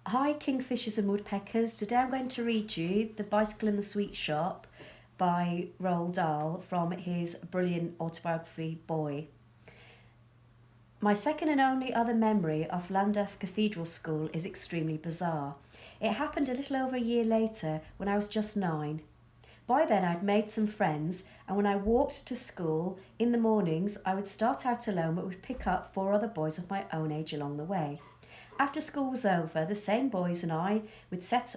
Hi, Kingfishers and Woodpeckers. Today I'm going to read you The Bicycle in the Sweetshop by Roald Dahl from his brilliant autobiography, Boy. My second and only other memory of Llandaff Cathedral School is extremely bizarre. It happened a little over a year later when I was just 9. By then I'd made some friends, and when I walked to school in the mornings I would start out alone but would pick up 4 other boys of my own age along the way. After school was over, the same boys and I would set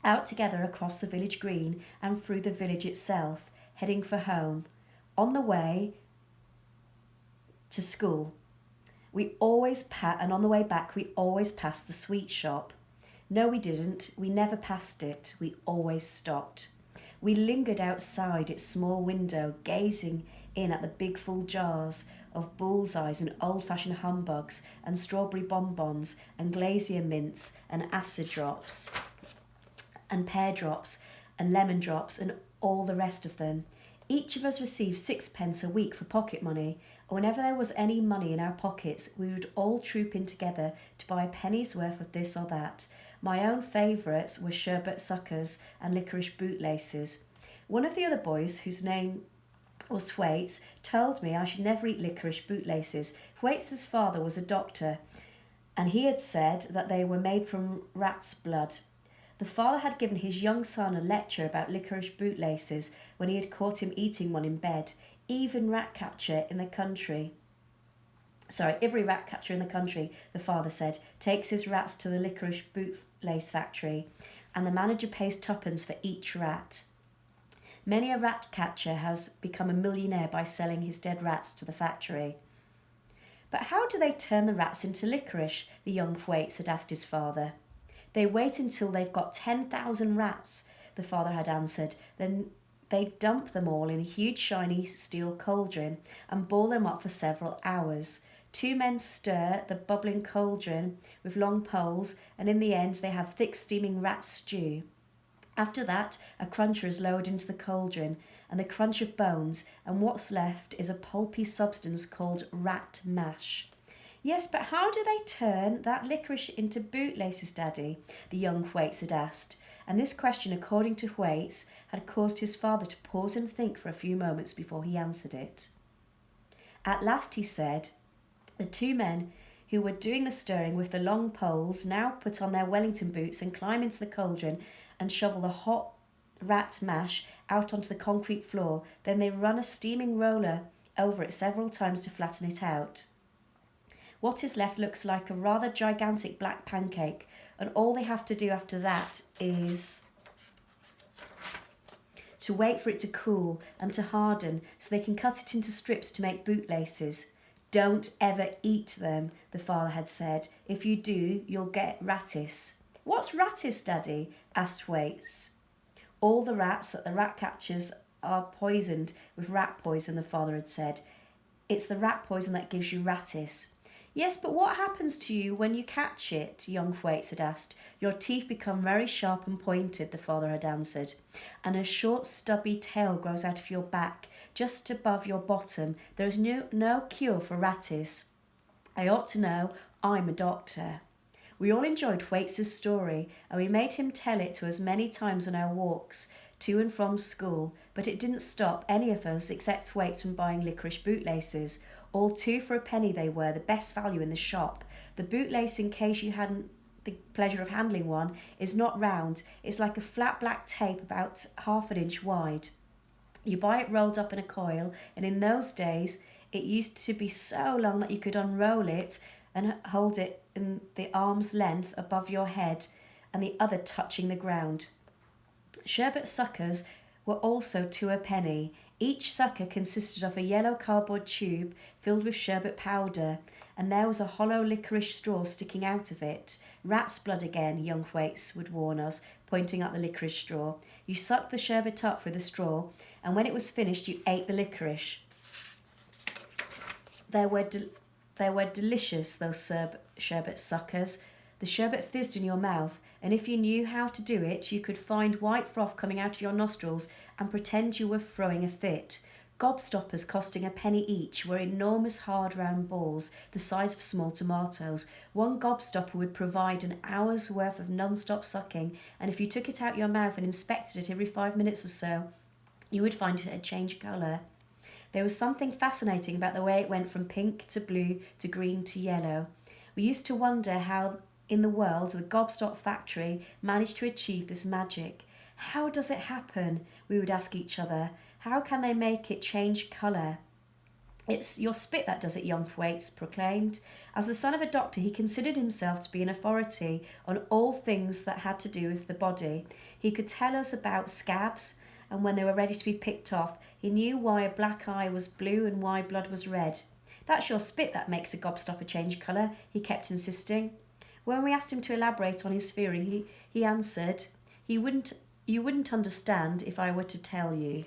out together across the village green and through the village itself, heading for home. On the way to school, and on the way back we always passed the sweet shop. No, we didn't. We never passed it. We always stopped. We lingered outside its small window, gazing in at the big full jars of bullseyes and old-fashioned humbugs and strawberry bonbons and glacier mints and acid drops and pear drops and lemon drops and all the rest of them. Each of us received 6 pence a week for pocket money, and whenever there was any money in our pockets, we would all troop in together to buy a penny's worth of this or that. My own favourites were sherbet suckers and licorice bootlaces. One of the other boys, whose name was Thwaites, told me I should never eat licorice bootlaces. Thwaites' father was a doctor, and he had said that they were made from rat's blood. The father had given his young son a lecture about licorice bootlaces when he had caught him eating one in bed. Every rat catcher in the country, the father said, takes his rats to the licorice bootlace factory, and the manager pays 2 pence for each rat. Many a rat catcher has become a millionaire by selling his dead rats to the factory. But how do they turn the rats into licorice? The young Thwaites had asked his father. They wait until they've got 10,000 rats, the father had answered. Then they dump them all in a huge shiny steel cauldron and boil them up for several hours. 2 men stir the bubbling cauldron with long poles, and in the end they have thick steaming rat stew. After that, a cruncher is lowered into the cauldron, and the crunch of bones, and what's left is a pulpy substance called rat mash. Yes, but how do they turn that licorice into bootlaces, Daddy? The young Thwaites had asked, and this question, according to Thwaites, had caused his father to pause and think for a few moments before he answered it. At last he said, the 2 men who were doing the stirring with the long poles now put on their Wellington boots and climb into the cauldron and shovel the hot rat mash out onto the concrete floor. Then they run a steaming roller over it several times to flatten it out. What is left looks like a rather gigantic black pancake, and all they have to do after that is to wait for it to cool and to harden so they can cut it into strips to make bootlaces. Don't ever eat them, the father had said. If you do, you'll get rattis. What's rattis, Daddy? Asked Thwaites. All the rats that the rat catchers are poisoned with rat poison, the father had said. It's the rat poison that gives you rattis. Yes, but what happens to you when you catch it? Young Thwaites had asked. Your teeth become very sharp and pointed, the father had answered, and a short stubby tail grows out of your back, just above your bottom. There is no cure for rattis. I ought to know. I'm a doctor. We all enjoyed Thwaites' story, and we made him tell it to us many times on our walks to and from school, but it didn't stop any of us except Thwaites from buying licorice bootlaces. All 2 for a penny they were, the best value in the shop. The bootlace, in case you hadn't the pleasure of handling one, is not round. It's like a flat black tape about 1/2 inch wide. You buy it rolled up in a coil, and in those days it used to be so long that you could unroll it and hold it in the arm's length above your head and the other touching the ground. Sherbet suckers were also 2 a penny. Each sucker consisted of a yellow cardboard tube filled with sherbet powder, and there was a hollow licorice straw sticking out of it. Rat's blood again, young Thwaites would warn us, pointing at the licorice straw. You sucked the sherbet up through the straw, and when it was finished you ate the licorice. They were delicious, those sherbet suckers. The sherbet fizzed in your mouth, and if you knew how to do it, you could find white froth coming out of your nostrils and pretend you were throwing a fit. Gobstoppers costing a penny each were enormous hard round balls the size of small tomatoes. One gobstopper would provide an hour's worth of non-stop sucking, and if you took it out your mouth and inspected it every 5 minutes or so, you would find it had changed colour. There was something fascinating about the way it went from pink to blue to green to yellow. We used to wonder how in the world the Gobstop factory managed to achieve this magic. How does it happen? We would ask each other. How can they make it change colour? It's your spit that does it, young Thwaites proclaimed. As the son of a doctor, he considered himself to be an authority on all things that had to do with the body. He could tell us about scabs, and when they were ready to be picked off, he knew why a black eye was blue and why blood was red. That's your spit that makes a gobstopper change colour, he kept insisting. When we asked him to elaborate on his theory, he answered, you wouldn't understand if I were to tell you.